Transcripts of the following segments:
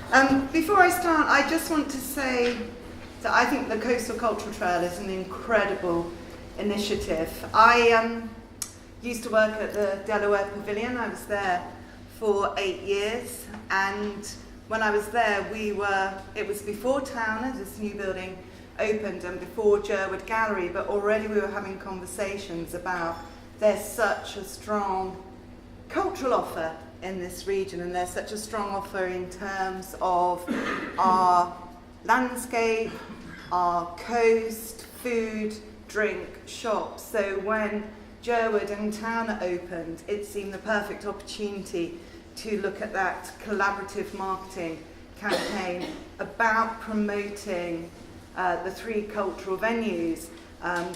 Before I start, I just want to say that I think the Coastal Cultural Trail is an incredible initiative. I used to work at the Delaware Pavilion. I was there for 8 years, and when I was there, it was before Towner, this new building opened, and before Jerwood Gallery, but already we were having conversations about there's such a strong cultural offer in this region, and there's such a strong offer in terms of our landscape, our coast, food, drink, shops. So when Jerwood and Towner opened, it seemed the perfect opportunity to look at that collaborative marketing campaign about promoting the three cultural venues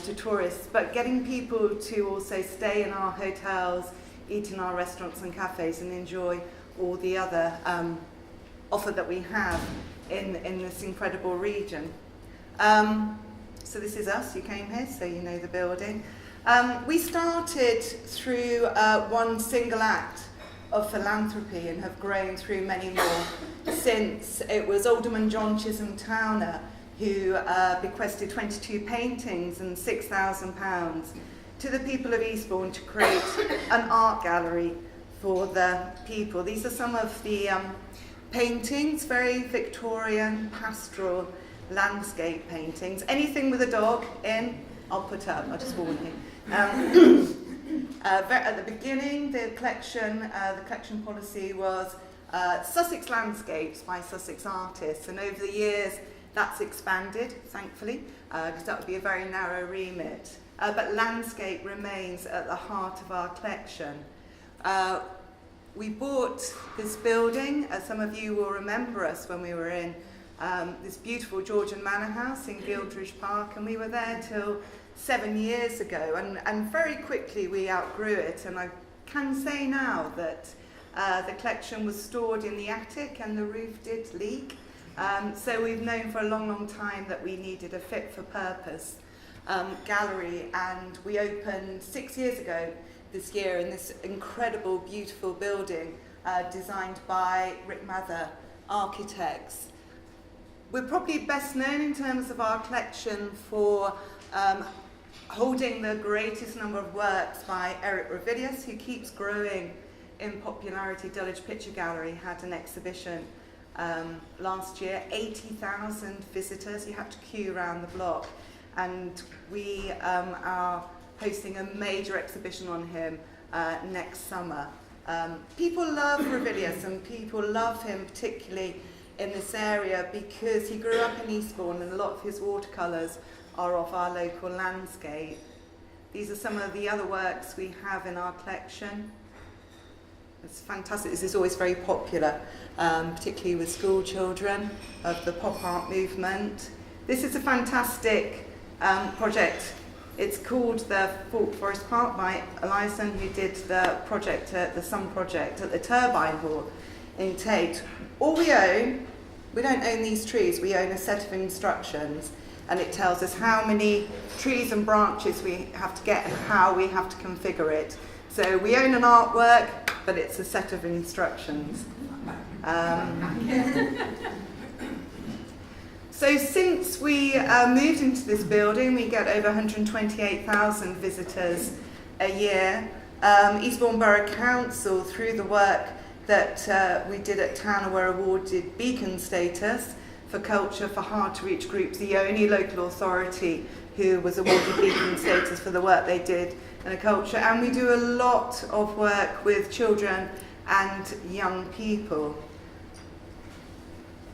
to tourists, but getting people to also stay in our hotels, eat in our restaurants and cafes, and enjoy all the other offer that we have in this incredible region. So this is us. You came here, so you know the building. We started through one single act of philanthropy and have grown through many more since. It was Alderman John Chisholm Towner who bequested 22 paintings and £6,000 to the people of Eastbourne to create an art gallery for the people. These are some of the paintings, very Victorian, pastoral landscape paintings. Anything with a dog in, I'll put up, I'll just warn you. At the beginning, the collection policy was Sussex landscapes by Sussex artists, and over the years that's expanded, thankfully, because that would be a very narrow remit. But landscape remains at the heart of our collection. We bought this building, as some of you will remember us when we were in this beautiful Georgian manor house in Guildridge Park, and we were there till 7 years ago, and very quickly we outgrew it, and I can say now that the collection was stored in the attic and the roof did leak, so we've known for a long time that we needed a fit-for-purpose gallery, and we opened 6 years ago this year in this incredible, beautiful building designed by Rick Mather Architects. We're probably best known in terms of our collection for holding the greatest number of works by Eric Ravilious, who keeps growing in popularity. Dulwich Picture Gallery had an exhibition last year, 80,000 visitors. You have to queue around the block, and we are hosting a major exhibition on him next summer. People love Ravilious, and people love him particularly in this area because he grew up in Eastbourne, and a lot of his watercolours are of our local landscape. These are some of the other works we have in our collection. It's fantastic. This is always very popular, particularly with school children of the pop art movement. This is a fantastic project. It's called the Fort Forest Park by Eliasson, who did the project, the Sun project at the Turbine Hall in Tate. All we own, we don't own these trees, we own a set of instructions, and it tells us how many trees and branches we have to get and how we have to configure it. So we own an artwork, but it's a set of instructions. So since we moved into this building, we get over 128,000 visitors a year. Eastbourne Borough Council, through the work that we did at Towner, were awarded beacon status for culture for hard-to-reach groups, the only local authority who was awarded beacon status for the work they did in culture. And we do a lot of work with children and young people.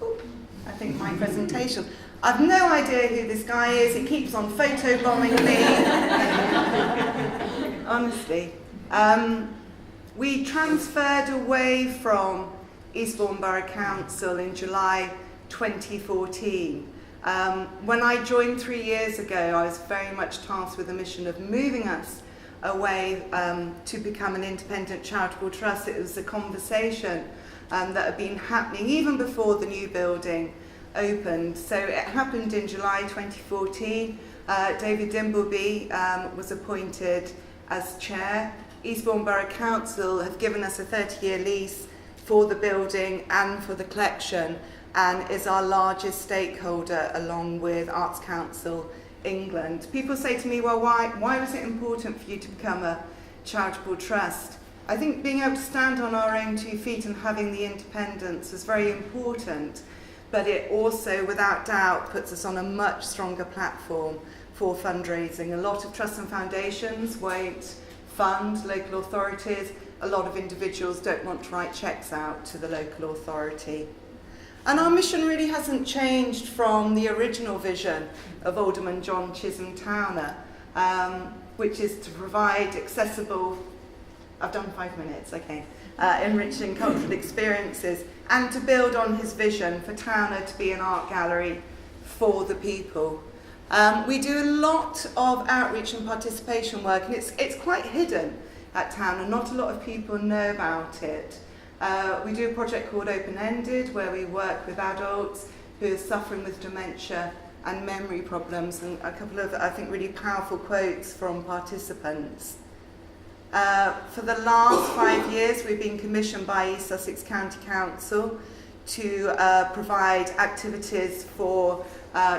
Ooh, I think my presentation. I've no idea who this guy is. He keeps on photobombing me. Honestly. We transferred away from Eastbourne Borough Council in July 2014. When I joined 3 years ago, I was very much tasked with the mission of moving us away to become an independent charitable trust. It was a conversation that had been happening even before the new building opened. So it happened in July 2014. David Dimbleby was appointed as chair. Eastbourne Borough Council have given us a 30-year lease for the building and for the collection, and is our largest stakeholder along with Arts Council England. People say to me, well, why was it important for you to become a charitable trust? I think being able to stand on our own 2 feet and having the independence was very important, but it also, without doubt, puts us on a much stronger platform for fundraising. A lot of trusts and foundations won't fund local authorities. A lot of individuals don't want to write cheques out to the local authority. And our mission really hasn't changed from the original vision of Alderman John Chisholm Towner, which is to provide accessible, I've done 5 minutes, okay, enriching cultural experiences, and to build on his vision for Towner to be an art gallery for the people. We do a lot of outreach and participation work, and it's quite hidden at Towner. Not a lot of people know about it. We do a project called Open-Ended, where we work with adults who are suffering with dementia and memory problems, and a couple of, I think, really powerful quotes from participants. For the last 5 years, we've been commissioned by East Sussex County Council to provide activities for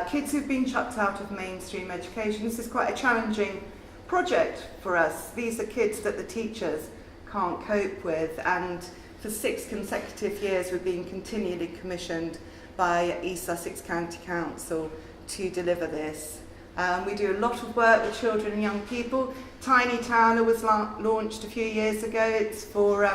kids who've been chucked out of mainstream education. This is quite a challenging project for us. These are kids that the teachers can't cope with, and for 6 consecutive years we've been continually commissioned by East Sussex County Council to deliver this. We do a lot of work with children and young people. Tiny Towner was launched a few years ago. It's for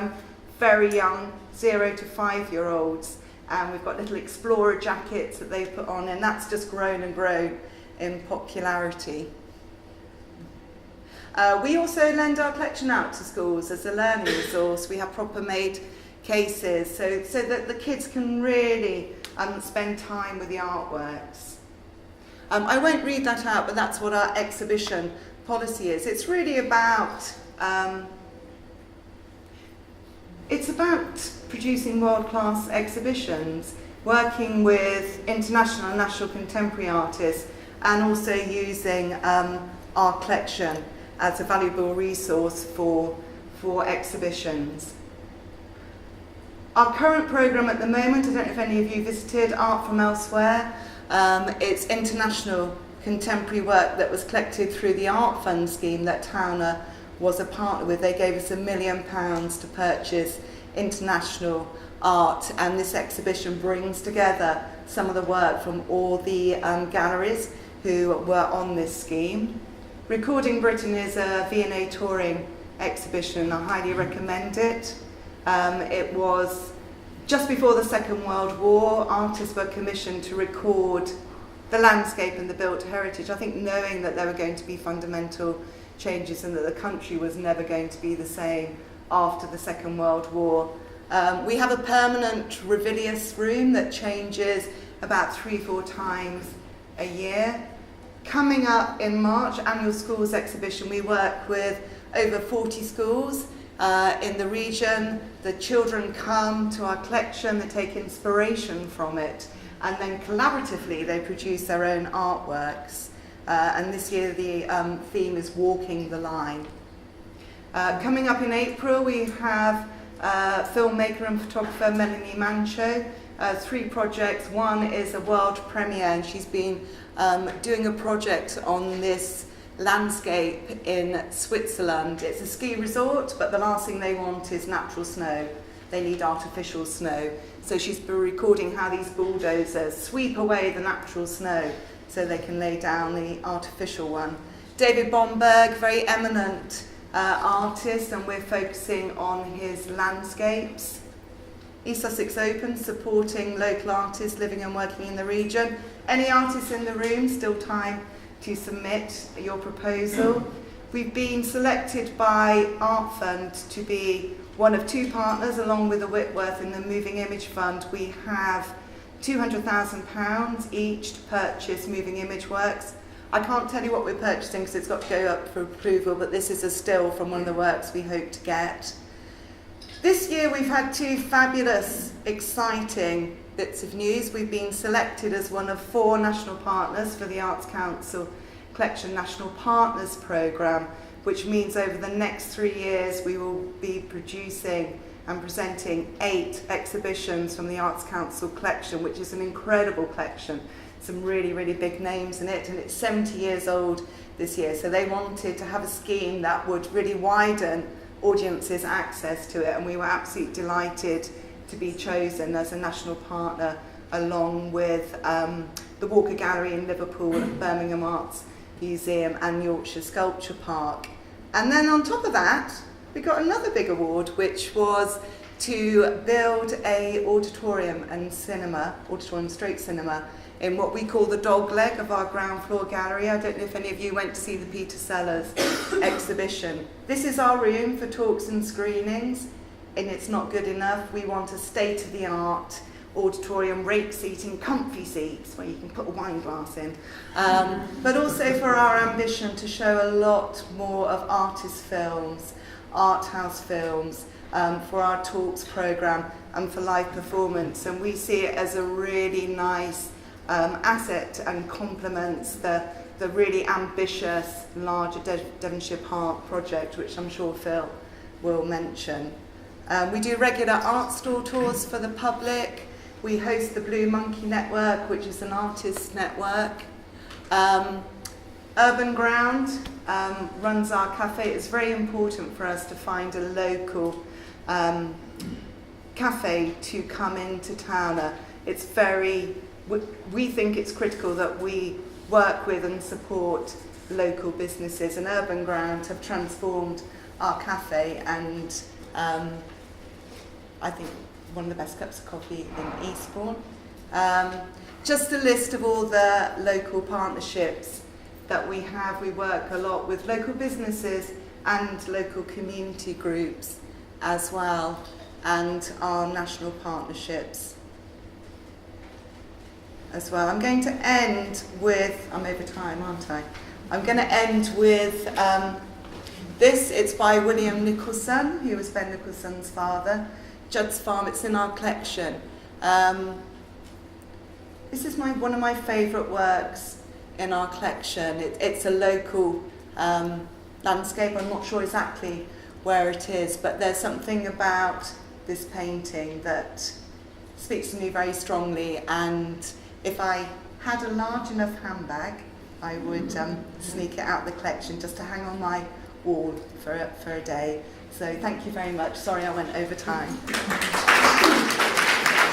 very young 0 to 5-year-olds, and we've got little explorer jackets that they put on, and that's just grown and grown in popularity. We also lend our collection out to schools as a learning resource. We have proper made cases so that the kids can really spend time with the artworks. I won't read that out, but that's what our exhibition policy is. It's really about producing world-class exhibitions, working with international and national contemporary artists, and also using our collection as a valuable resource for exhibitions. Our current programme at the moment, I don't know if any of you visited Art from Elsewhere. It's international contemporary work that was collected through the Art Fund scheme that Towner was a partner with. They gave us £1 million to purchase international art, and this exhibition brings together some of the work from all the galleries who were on this scheme. Recording Britain is a V&A touring exhibition. I highly recommend it. It was just before the Second World War. Artists were commissioned to record the landscape and the built heritage, I think knowing that there were going to be fundamental changes and that the country was never going to be the same after the Second World War. We have a permanent Ravilious Room that changes about 3-4 times a year. Coming up in March, annual schools exhibition, we work with over 40 schools in the region. The children come to our collection, they take inspiration from it, and then collaboratively they produce their own artworks. And this year the theme is Walking the Line. Coming up in April, we have filmmaker and photographer Melanie Mancho. 3 projects. One is a world premiere, and she's been doing a project on this landscape in Switzerland. It's a ski resort, but the last thing they want is natural snow. They need artificial snow. So she's been recording how these bulldozers sweep away the natural snow so they can lay down the artificial one. David Bomberg, very eminent artist, and we're focusing on his landscapes. East Sussex Open, supporting local artists living and working in the region. Any artists in the room, still time to submit your proposal. We've been selected by Art Fund to be one of 2 partners, along with the Whitworth in the Moving Image Fund. We have £200,000 each to purchase moving image works. I can't tell you what we're purchasing because it's got to go up for approval, but this is a still from one of the works we hope to get. This year we've had 2 fabulous, exciting bits of news. We've been selected as one of 4 national partners for the Arts Council Collection National Partners Programme, which means over the next 3 years we will be producing and presenting 8 exhibitions from the Arts Council collection, which is an incredible collection. Some really, really big names in it, and it's 70 years old this year. So they wanted to have a scheme that would really widen audiences' access to it, and we were absolutely delighted to be chosen as a national partner, along with the Walker Gallery in Liverpool, Birmingham Arts Museum and Yorkshire Sculpture Park. And then on top of that, we got another big award, which was to build a auditorium and cinema, auditorium stroke cinema, in what we call the dog leg of our ground floor gallery. I don't know if any of you went to see the Peter Sellers exhibition. This is our room for talks and screenings, and it's not good enough. We want a state-of-the-art auditorium, rake seating, comfy seats where you can put a wine glass in, but also for our ambition to show a lot more of artist films, art house films, for our talks programme and for live performance. And we see it as a really nice asset and complements the really ambitious larger Devonshire Park project, which I'm sure Phil will mention. We do regular art store tours for the public. We host the Blue Monkey Network, which is an artist network. Urban Ground runs our cafe. It's very important for us to find a local cafe to come into town. It's very, we think it's critical that we work with and support local businesses, and Urban Ground have transformed our cafe, and I think one of the best cups of coffee in Eastbourne. Just a list of all the local partnerships that we have. We work a lot with local businesses and local community groups as well, and our national partnerships as well. I'm going to end with, I'm over time, aren't I? I'm going to end with this. It's by William Nicholson, who was Ben Nicholson's father. Judd's Farm. It's in our collection. This is one of my favourite works in our collection. It's a local landscape. I'm not sure exactly where it is, but there's something about this painting that speaks to me very strongly, and if I had a large enough handbag, I would sneak it out the collection just to hang on my wall for a day. So thank you very much. Sorry I went over time.